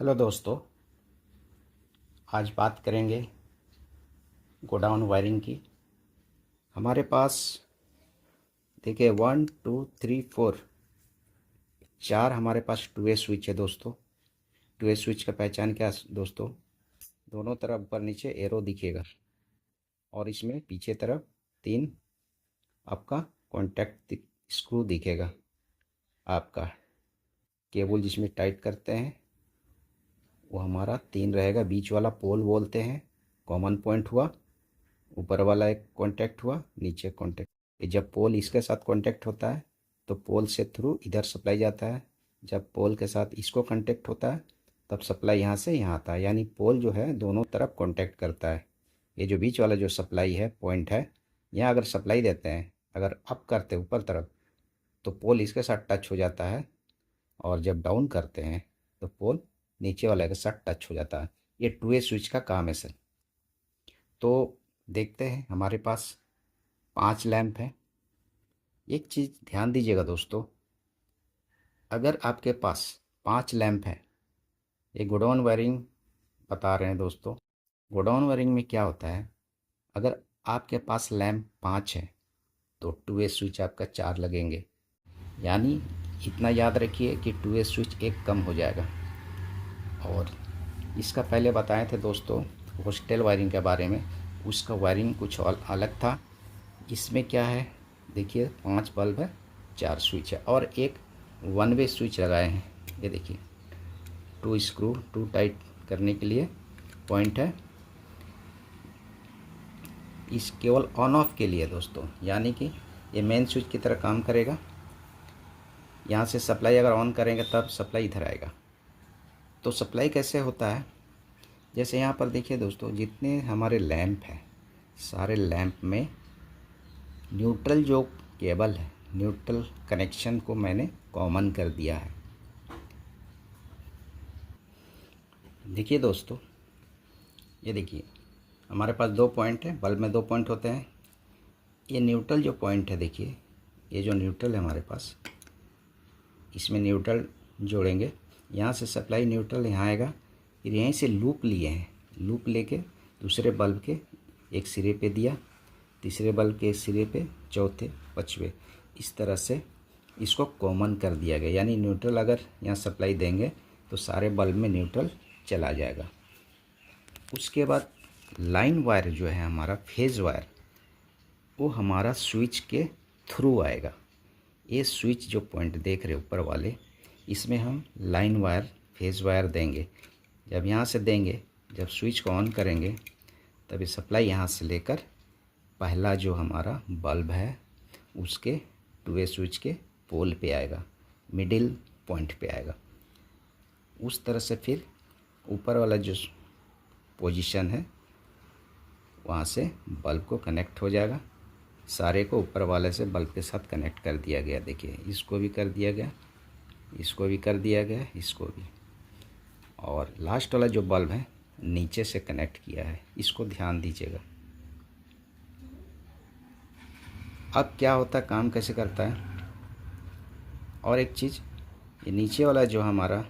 Hello दोस्तों, आज बात करेंगे गोडाउन वायरिंग की। हमारे पास देखिए 1 2 3 4 चार हमारे पास टू वे स्विच है दोस्तों। टू वे स्विच का पहचान क्या है दोस्तों? दोनों तरफ ऊपर नीचे एरो दिखेगा और इसमें पीछे तरफ तीन आपका कॉन्टैक्ट स्क्रू दिखेगा। आपका केबल जिसमें टाइट करते हैं वो हमारा तीन रहेगा। बीच वाला पोल बोलते हैं, कॉमन पॉइंट हुआ। ऊपर वाला एक कांटेक्ट हुआ, नीचे कांटेक्ट। ये जब पोल इसके साथ कांटेक्ट होता है तो पोल से थ्रू इधर सप्लाई जाता है। जब पोल के साथ इसको कांटेक्ट होता है तब सप्लाई यहाँ से यहाँ आता है। यानी पोल जो है दोनों तरफ कांटेक्ट करता है। ये जो बीच वाला जो सप्लाई है पॉइंट है, यहाँ अगर सप्लाई देते हैं, अगर अप करते हैं ऊपर तरफ तो पोल इसके साथ टच हो जाता है, और जब डाउन करते हैं तो पोल नीचे वाले के साथ टच हो जाता है। ये टू वे स्विच का काम है सर। तो देखते हैं, हमारे पास 5 लैंप हैं। एक चीज़ ध्यान दीजिएगा दोस्तों, अगर आपके पास 5 लैंप है, ये गोडाउन वायरिंग बता रहे हैं दोस्तों। गोडाउन वायरिंग में क्या होता है, अगर आपके पास लैंप 5 है तो टू वे स्विच आपका 4 लगेंगे। यानी इतना याद रखिए कि टू वे स्विच एक कम हो जाएगा। और इसका पहले बताए थे दोस्तों हॉस्टल वायरिंग के बारे में, उसका वायरिंग कुछ अलग था। इसमें क्या है देखिए, 5 बल्ब है, 4 स्विच है और एक वन वे स्विच लगाए हैं। ये देखिए, 2 स्क्रू 2 टाइट करने के लिए पॉइंट है। इस केवल ऑन ऑफ के लिए दोस्तों, यानी कि ये मेन स्विच की तरह काम करेगा। यहाँ से सप्लाई अगर ऑन करेंगे तब सप्लाई इधर आएगा। तो सप्लाई कैसे होता है, जैसे यहाँ पर देखिए दोस्तों, जितने हमारे लैंप हैं सारे लैंप में न्यूट्रल जो केबल है, न्यूट्रल कनेक्शन को मैंने कॉमन कर दिया है। देखिए दोस्तों, ये देखिए हमारे पास 2 पॉइंट है, बल्ब में 2 पॉइंट होते हैं। ये न्यूट्रल जो पॉइंट है देखिए, ये जो न्यूट्रल है हमारे पास, इसमें न्यूट्रल जोड़ेंगे। यहाँ से सप्लाई न्यूट्रल यहाँ आएगा, फिर यहीं से लूप लिए हैं, लूप लेके दूसरे बल्ब के एक सिरे पे दिया, तीसरे बल्ब के सिरे पे, चौथे, पाँचवें, इस तरह से इसको कॉमन कर दिया गया। यानी न्यूट्रल अगर यहाँ सप्लाई देंगे तो सारे बल्ब में न्यूट्रल चला जाएगा। उसके बाद लाइन वायर जो है हमारा फेज़ वायर, वो हमारा स्विच के थ्रू आएगा। ये स्विच जो पॉइंट देख रहे ऊपर वाले, इसमें हम लाइन वायर फेज़ वायर देंगे। जब यहाँ से देंगे, जब स्विच को ऑन करेंगे तभी सप्लाई यहाँ से लेकर पहला जो हमारा बल्ब है उसके टू वे स्विच के पोल पे आएगा, मिडिल पॉइंट पे आएगा। उस तरह से फिर ऊपर वाला जो पोजीशन है वहाँ से बल्ब को कनेक्ट हो जाएगा। सारे को ऊपर वाले से बल्ब के साथ कनेक्ट कर दिया गया। देखिए, इसको भी कर दिया गया, इसको भी कर दिया गया, इसको भी। और लास्ट वाला जो बल्ब है नीचे से कनेक्ट किया है, इसको ध्यान दीजिएगा। अब क्या होता है, काम कैसे करता है। और एक चीज़, ये नीचे वाला जो हमारा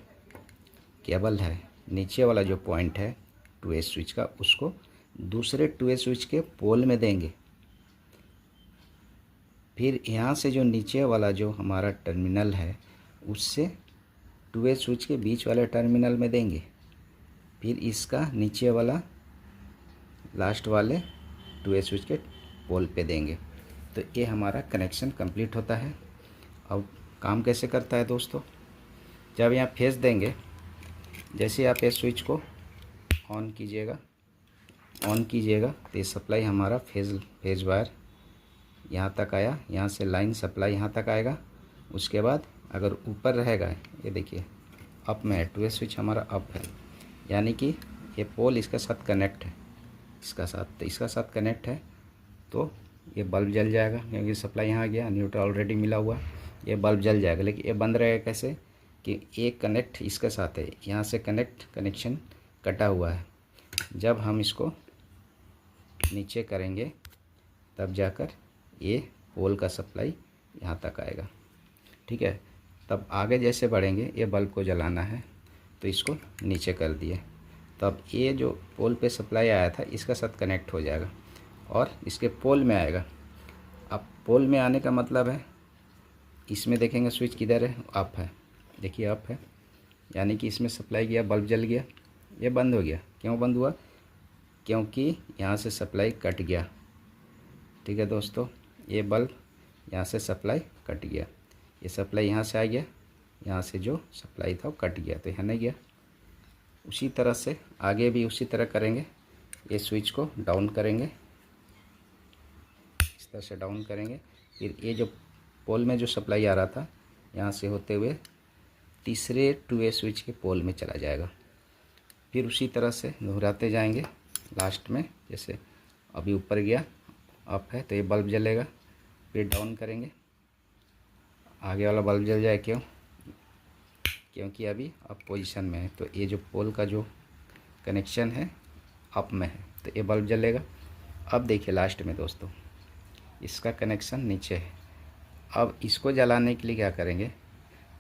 केबल है, नीचे वाला जो पॉइंट है टू वे स्विच का, उसको दूसरे टू वे स्विच के पोल में देंगे। फिर यहाँ से जो नीचे वाला जो हमारा टर्मिनल है उससे टू वे स्विच के बीच वाले टर्मिनल में देंगे। फिर इसका नीचे वाला लास्ट वाले टू वे स्विच के पोल पे देंगे। तो ये हमारा कनेक्शन कंप्लीट होता है। अब काम कैसे करता है दोस्तों, जब यहाँ फेस देंगे, जैसे आप ये स्विच को ऑन कीजिएगा तो ये सप्लाई हमारा फेज वायर यहाँ तक आया, यहाँ से लाइन सप्लाई यहाँ तक आएगा। उसके बाद अगर ऊपर रहेगा, ये देखिए अप में है, टू वे स्विच हमारा अप है, यानी कि ये पोल इसके साथ कनेक्ट है, इसका साथ कनेक्ट है, तो ये बल्ब जल जाएगा क्योंकि सप्लाई यहाँ आ गया, न्यूट्रल ऑलरेडी मिला हुआ, ये बल्ब जल जाएगा। लेकिन ये बंद रहेगा कैसे कि एक कनेक्ट इसके साथ है, यहाँ से कनेक्शन कटा हुआ है। जब हम इसको नीचे करेंगे तब जाकर ये पोल का सप्लाई यहाँ तक आएगा। ठीक है, तब आगे जैसे बढ़ेंगे, ये बल्ब को जलाना है तो इसको नीचे कर दिए। तो अब ये जो पोल पे सप्लाई आया था इसका साथ कनेक्ट हो जाएगा और इसके पोल में आएगा। अब पोल में आने का मतलब है इसमें देखेंगे स्विच किधर है, अप है, देखिए अप है, यानी कि इसमें सप्लाई गया, बल्ब जल गया, ये बंद हो गया। क्यों बंद हुआ? क्योंकि यहाँ से सप्लाई कट गया। ठीक है दोस्तों, ये बल्ब यहाँ से सप्लाई कट गया, ये सप्लाई यहाँ से आ गया, यहाँ से जो सप्लाई था वो कट गया, तो यहाँ नहीं गया। उसी तरह से आगे भी उसी तरह करेंगे। ये स्विच को डाउन करेंगे, इस तरह से डाउन करेंगे। फिर ये जो पोल में जो सप्लाई आ रहा था यहाँ से होते हुए तीसरे 2A स्विच के पोल में चला जाएगा। फिर उसी तरह से दोहराते जाएंगे। लास्ट में जैसे अभी ऊपर गया, अप है तो ये बल्ब जलेगा, फिर डाउन करेंगे, आगे वाला बल्ब जल जाए। क्योंकि अभी अप पोजीशन में है, तो ये जो पोल का जो कनेक्शन है अप में है, तो ये बल्ब जलेगा। अब देखिए लास्ट में दोस्तों इसका कनेक्शन नीचे है। अब इसको जलाने के लिए क्या करेंगे,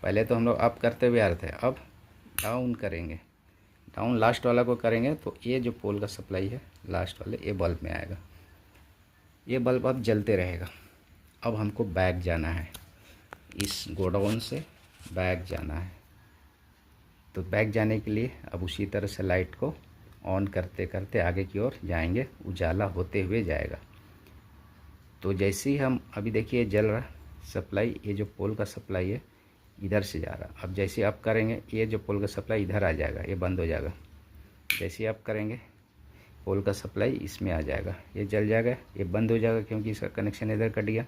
पहले तो हम लोग अप करते हुए आ रहे थे, अब डाउन करेंगे। डाउन लास्ट वाला को करेंगे तो ये जो पोल का सप्लाई है लास्ट वाले ये बल्ब में आएगा। ये बल्ब अब जलते रहेगा। अब हमको बैक जाना है, इस गोडाउन से बैक जाना है। तो बैक जाने के लिए अब उसी तरह से लाइट को ऑन करते करते आगे की ओर जाएंगे, उजाला होते हुए जाएगा। तो जैसे ही हम अभी देखिए जल रहा सप्लाई, ये जो पोल का सप्लाई है इधर से जा रहा। अब जैसे आप करेंगे ये जो पोल का सप्लाई इधर आ जाएगा, ये बंद हो जाएगा। जैसे आप करेंगे पोल का सप्लाई इसमें आ जाएगा, ये जल जाएगा, ये बंद हो जाएगा क्योंकि इसका कनेक्शन इधर कट गया।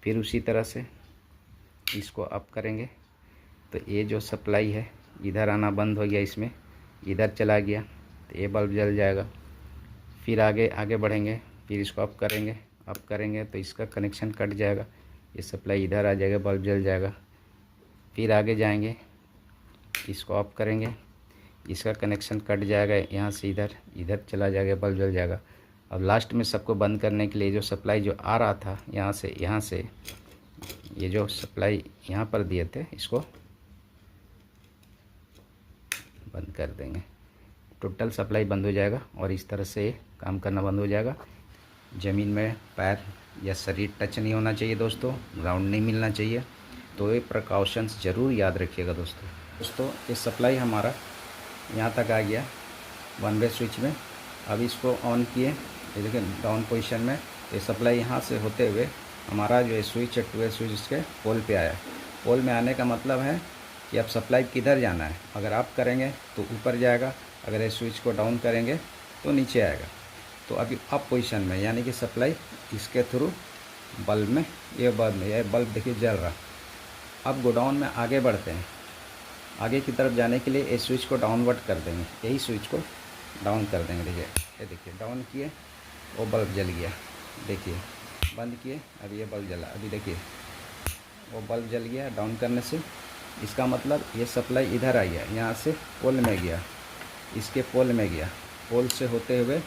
फिर उसी तरह से इसको अप करेंगे तो ये जो सप्लाई है इधर आना बंद हो गया, इसमें इधर चला गया, तो ये बल्ब जल जाएगा। फिर आगे बढ़ेंगे, फिर इसको अप करेंगे तो इसका कनेक्शन कट जाएगा, ये सप्लाई इधर आ जाएगा, बल्ब जल जाएगा। फिर आगे जाएंगे, इसको अप करेंगे, इसका कनेक्शन कट जाएगा, यहाँ से इधर चला जाएगा, बल्ब जल जाएगा। अब लास्ट में सबको बंद करने के लिए जो सप्लाई जो आ रहा था यहाँ से ये जो सप्लाई यहाँ पर दिए थे इसको बंद कर देंगे। टोटल सप्लाई बंद हो जाएगा और इस तरह से काम करना बंद हो जाएगा। ज़मीन में पैर या शरीर टच नहीं होना चाहिए दोस्तों, ग्राउंड नहीं मिलना चाहिए। तो ये प्रिकॉशंस ज़रूर याद रखिएगा दोस्तों। ये सप्लाई हमारा यहाँ तक आ गया 1 वे स्विच में। अब इसको ऑन किए, ये देखिए डाउन पोजीशन में, ये सप्लाई यहाँ से होते हुए हमारा जो स्विच है 2A स्विच इसके पोल पे आया। पोल में आने का मतलब है कि अब सप्लाई किधर जाना है। अगर आप करेंगे तो ऊपर जाएगा, अगर ये स्विच को डाउन करेंगे तो नीचे आएगा। तो अभी अप पोजीशन में, यानी कि सप्लाई इसके थ्रू बल्ब में, ये बल्ब देखिए जल रहा। अब गोडाउन में आगे बढ़ते हैं। आगे की तरफ जाने के लिए इस स्विच को डाउनवर्ड कर देंगे, यही स्विच को डाउन कर देंगे। देखिए ये देखिए डाउन किए, वो बल्ब जल गया, देखिए बंद किए, अभी ये बल्ब जला, अभी देखिए वो बल्ब जल गया डाउन करने से। इसका मतलब ये सप्लाई इधर आ गया, यहाँ से पोल में गया, इसके पोल में गया, पोल से होते हुए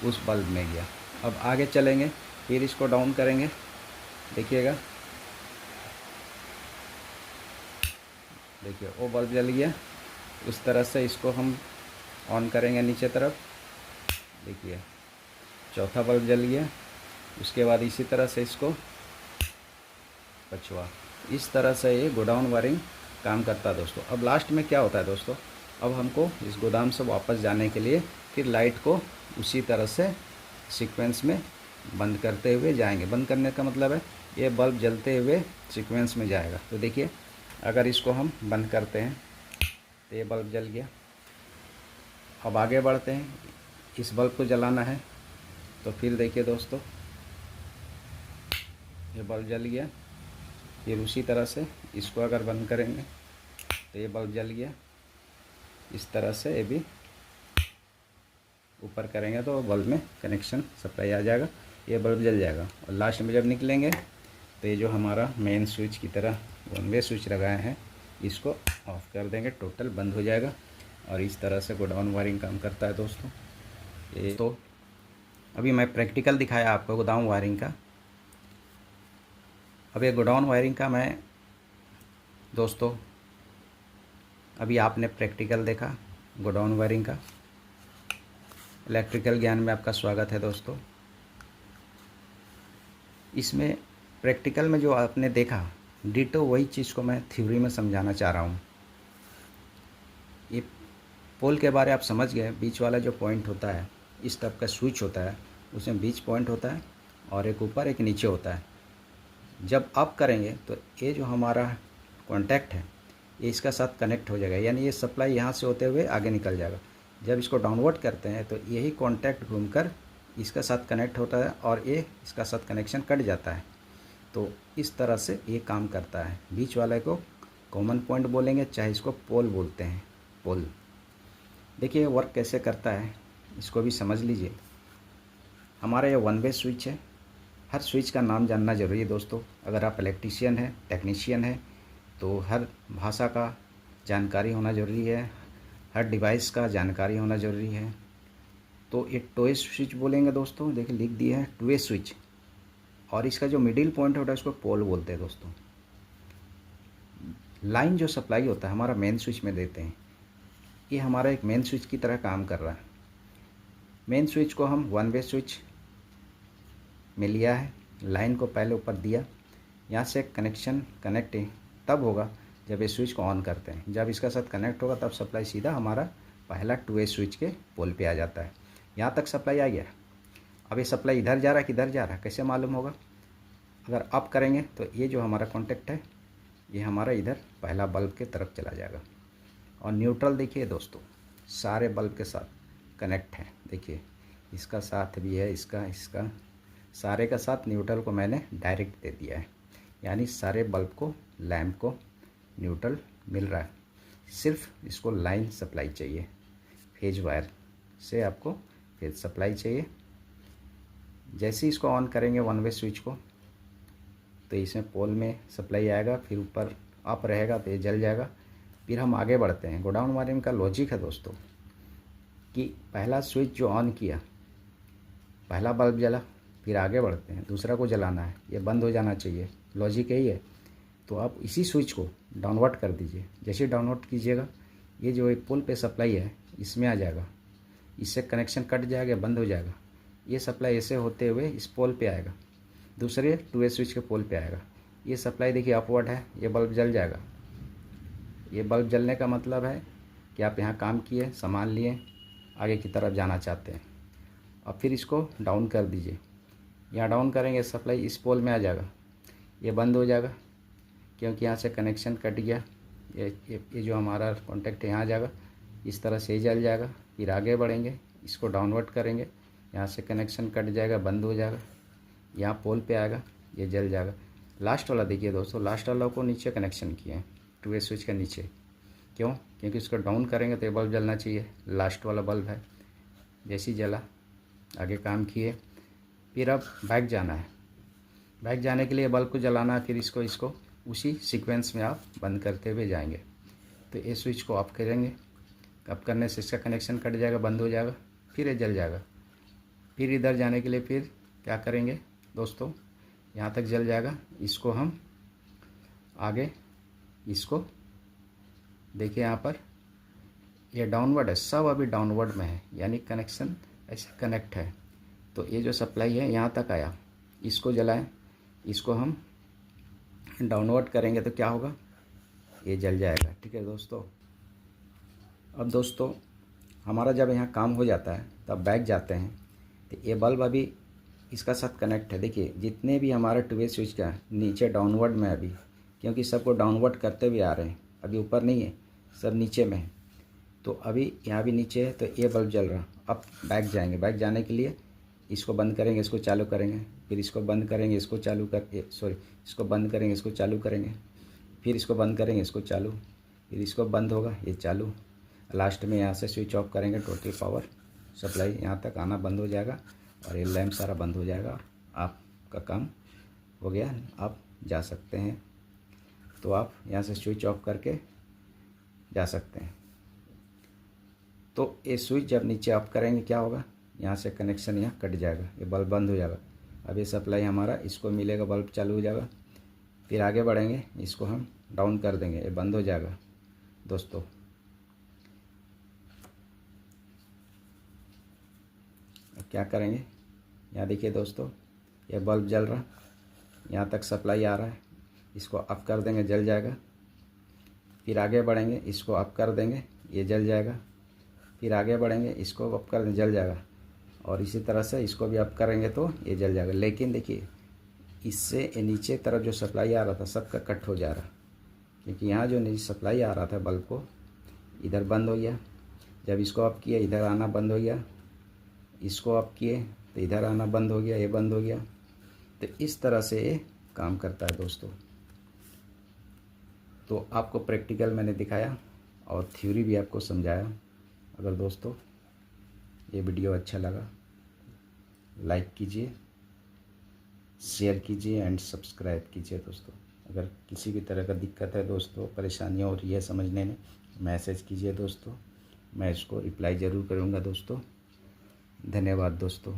उस बल्ब में गया। अब आगे चलेंगे, फिर इसको डाउन करेंगे, देखिएगा, देखिए वो बल्ब जल गया। उस तरह से इसको हम ऑन करेंगे नीचे तरफ, देखिए चौथा बल्ब जल गया। उसके बाद इसी तरह से इसको पछुआ, इस तरह से ये गोडाउन वायरिंग काम करता है दोस्तों। अब लास्ट में क्या होता है दोस्तों, अब हमको इस गोदाम से वापस जाने के लिए फिर लाइट को उसी तरह से सीक्वेंस में बंद करते हुए जाएंगे। बंद करने का मतलब है ये बल्ब जलते हुए सीक्वेंस में जाएगा। तो देखिए अगर इसको हम बंद करते हैं तो ये बल्ब जल गया। अब आगे बढ़ते हैं, इस बल्ब को जलाना है, तो फिर देखिए दोस्तों ये बल्ब जल गया। फिर उसी तरह से इसको अगर बंद करेंगे तो ये बल्ब जल गया। इस तरह से ये भी ऊपर करेंगे तो बल्ब में कनेक्शन सप्लाई आ जाएगा, ये बल्ब जल जाएगा। और लास्ट में जब निकलेंगे तो ये जो हमारा मेन स्विच की तरह 1 वे स्विच लगाए हैं इसको ऑफ़ कर देंगे, टोटल बंद हो जाएगा। और इस तरह से गोडाउन वायरिंग काम करता है दोस्तों। ये तो अभी मैं प्रैक्टिकल दिखाया आपको गोडाउन वायरिंग का। अब ये गोडाउन वायरिंग का मैं दोस्तों अभी आपने प्रैक्टिकल देखा गोडाउन वायरिंग का। इलेक्ट्रिकल ज्ञान में आपका स्वागत है दोस्तों। इसमें प्रैक्टिकल में जो आपने देखा डिटो वही चीज़ को मैं थ्योरी में समझाना चाह रहा हूँ। ये पोल के बारे आप समझ गए। बीच वाला जो पॉइंट होता है, इस टाइप का स्विच होता है, उसमें बीच पॉइंट होता है और एक ऊपर एक नीचे होता है। जब अप करेंगे तो ये जो हमारा कॉन्टैक्ट है ये इसका साथ कनेक्ट हो जाएगा, यानी ये सप्लाई यहाँ से होते हुए आगे निकल जाएगा। जब इसको डाउनवर्ड करते हैं तो यही कॉन्टैक्ट घूमकर इसका साथ कनेक्ट होता है और ये इसका साथ कनेक्शन कट जाता है। तो इस तरह से ये काम करता है। बीच वाले को कॉमन पॉइंट बोलेंगे, चाहे इसको पोल बोलते हैं। पोल देखिए वर्क कैसे करता है, इसको भी समझ लीजिए। हमारा ये वन वे स्विच है। हर स्विच का नाम जानना ज़रूरी है दोस्तों। अगर आप इलेक्ट्रीशियन हैं, टेक्नीशियन हैं, तो हर भाषा का जानकारी होना ज़रूरी है, हर डिवाइस का जानकारी होना ज़रूरी है। तो ये टू वे स्विच बोलेंगे दोस्तों। देखिए लिख दिया है टू वे स्विच, और इसका जो मिडिल पॉइंट होता है उसको पोल बोलते हैं दोस्तों। लाइन जो सप्लाई होता है हमारा मेन स्विच में देते हैं, ये हमारा एक मेन स्विच की तरह काम कर रहा है। मेन स्विच को हम वन वे स्विच में लिया है। लाइन को पहले ऊपर दिया, यहाँ से कनेक्शन कनेक्ट तब होगा जब ये स्विच को ऑन करते हैं। जब इसका साथ कनेक्ट होगा तब सप्लाई सीधा हमारा पहला टू वे स्विच के पोल पे आ जाता है। यहाँ तक सप्लाई आ गया। अब ये सप्लाई इधर जा रहा है किधर जा रहा है कैसे मालूम होगा? अगर अप करेंगे तो ये जो हमारा कॉन्टेक्ट है ये हमारा इधर पहला बल्ब के तरफ चला जाएगा। और न्यूट्रल देखिए दोस्तों, सारे बल्ब के साथ कनेक्ट है। देखिए इसका साथ भी है, इसका सारे का साथ न्यूट्रल को मैंने डायरेक्ट दे दिया है, यानी सारे बल्ब को, लैम्प को न्यूट्रल मिल रहा है। सिर्फ इसको लाइन सप्लाई चाहिए, फेज वायर से आपको फेज सप्लाई चाहिए। जैसे ही इसको ऑन करेंगे वन वे स्विच को तो इसमें पोल में सप्लाई आएगा, फिर ऊपर अप रहेगा तो ये जल जाएगा। फिर हम आगे बढ़ते हैं। गोडाउन वायरिंग का लॉजिक है दोस्तों कि पहला स्विच जो ऑन किया, पहला बल्ब जला, फिर आगे बढ़ते हैं, दूसरा को जलाना है, ये बंद हो जाना चाहिए। लॉजिक यही है। तो आप इसी स्विच को डाउनवर्ड कर दीजिए। जैसे डाउनवर्ड कीजिएगा ये जो एक पोल पे सप्लाई है इसमें आ जाएगा, इससे कनेक्शन कट जाएगा, बंद हो जाएगा। ये सप्लाई ऐसे होते हुए इस पोल पे आएगा, दूसरे टू वे स्विच के पोल पे आएगा। ये सप्लाई देखिए अपवर्ड है, ये बल्ब जल जाएगा। ये बल्ब जलने का मतलब है कि आप यहाँ काम किए, सामान लिए, आगे की तरफ जाना चाहते हैं। अब फिर इसको डाउन कर दीजिए। यहाँ डाउन करेंगे सप्लाई इस पोल में आ जाएगा, ये बंद हो जाएगा क्योंकि यहाँ से कनेक्शन कट गया। ये जो हमारा कॉन्टैक्ट है यहाँ आ जाएगा, इस तरह से ही जल जाएगा। फिर आगे बढ़ेंगे, इसको डाउनवर्ड करेंगे, यहाँ से कनेक्शन कट जाएगा, बंद हो जाएगा, यहाँ पोल पे आएगा, ये जल जाएगा। लास्ट वाला देखिए दोस्तों, लास्ट वाला को नीचे कनेक्शन किए हैं, टू वे स्विच के नीचे। क्यों? क्योंकि इसको डाउन करेंगे तो ये बल्ब जलना चाहिए। लास्ट वाला बल्ब है, जैसे ही जला आगे काम किए। फिर अब बैक जाना है। बैक जाने के लिए बल्ब को जलाना है, फिर इसको उसी सीक्वेंस में आप बंद करते हुए जाएंगे। तो ये स्विच को ऑफ करेंगे, ऑफ करने से इसका कनेक्शन कट जाएगा, बंद हो जाएगा, फिर ये जल जाएगा। फिर इधर जाने के लिए फिर क्या करेंगे दोस्तों, यहाँ तक जल जाएगा। इसको हम आगे, इसको देखिए यहाँ पर ये डाउनवर्ड है, सब अभी डाउनवर्ड में है, यानी कनेक्शन ऐसे कनेक्ट है। तो ये जो सप्लाई है यहाँ तक आया, इसको जलाएं, इसको हम डाउनवर्ड करेंगे तो क्या होगा, ये जल जाएगा। ठीक है दोस्तों। अब दोस्तों हमारा जब यहाँ काम हो जाता है तब बैक जाते हैं, तो ये बल्ब अभी इसका साथ कनेक्ट है। देखिए जितने भी हमारे टू वे स्विच का नीचे डाउनवर्ड में अभी, क्योंकि सबको डाउनवर्ड करते हुए आ रहे हैं, अभी ऊपर नहीं है, सब नीचे में है। तो अभी यहाँ भी नीचे है, तो ये बल्ब जल रहा। अब बैक जाएंगे, बैक जाने के लिए इसको बंद करेंगे, इसको चालू करेंगे, फिर इसको बंद करेंगे, इसको चालू कर इसको बंद करेंगे, इसको चालू करेंगे, फिर इसको बंद करेंगे, इसको चालू, फिर इसको बंद होगा, ये चालू। लास्ट में यहाँ से स्विच ऑफ करेंगे, टोटल पावर सप्लाई यहाँ तक आना बंद हो जाएगा और ये लैम्प सारा बंद हो जाएगा। आपका काम हो गया, आप जा सकते हैं। तो आप यहाँ से स्विच ऑफ करके जा सकते हैं। तो ये स्विच जब नीचे ऑफ करेंगे क्या होगा, यहाँ से कनेक्शन यहाँ कट जाएगा, ये बल्ब बंद हो जाएगा। अब ये सप्लाई हमारा इसको मिलेगा, बल्ब चालू हो जाएगा। फिर आगे बढ़ेंगे, इसको हम डाउन कर देंगे, ये बंद हो जाएगा दोस्तों। क्या करेंगे, यहाँ देखिए दोस्तों, यह बल्ब जल रहा, यहाँ तक सप्लाई आ रहा है, इसको अप कर देंगे, जल जाएगा। फिर आगे बढ़ेंगे, इसको अप कर देंगे, ये जल जाएगा। फिर आगे बढ़ेंगे, इसको अप कर देंगे, जल जाएगा। और इसी तरह से इसको भी अप करेंगे तो ये जल जाएगा। लेकिन देखिए, इससे नीचे तरफ जो सप्लाई आ रहा था सबका कट हो जा रहा, क्योंकि यहाँ जो नीचे सप्लाई आ रहा था बल्ब को, इधर बंद हो गया। जब इसको अप किया, इधर आना बंद हो गया। इसको अप किए तो इधर आना बंद हो गया, ये बंद हो गया। तो इस तरह से ये काम करता है दोस्तों। तो आपको प्रैक्टिकल मैंने दिखाया और थ्योरी भी आपको समझाया। अगर दोस्तों ये वीडियो अच्छा लगा, लाइक कीजिए, शेयर कीजिए एंड सब्सक्राइब कीजिए दोस्तों। अगर किसी भी तरह का दिक्कत है दोस्तों, परेशानी हो रही है समझने में, मैसेज कीजिए दोस्तों, मैं इसको रिप्लाई ज़रूर करूँगा दोस्तों। धन्यवाद दोस्तों।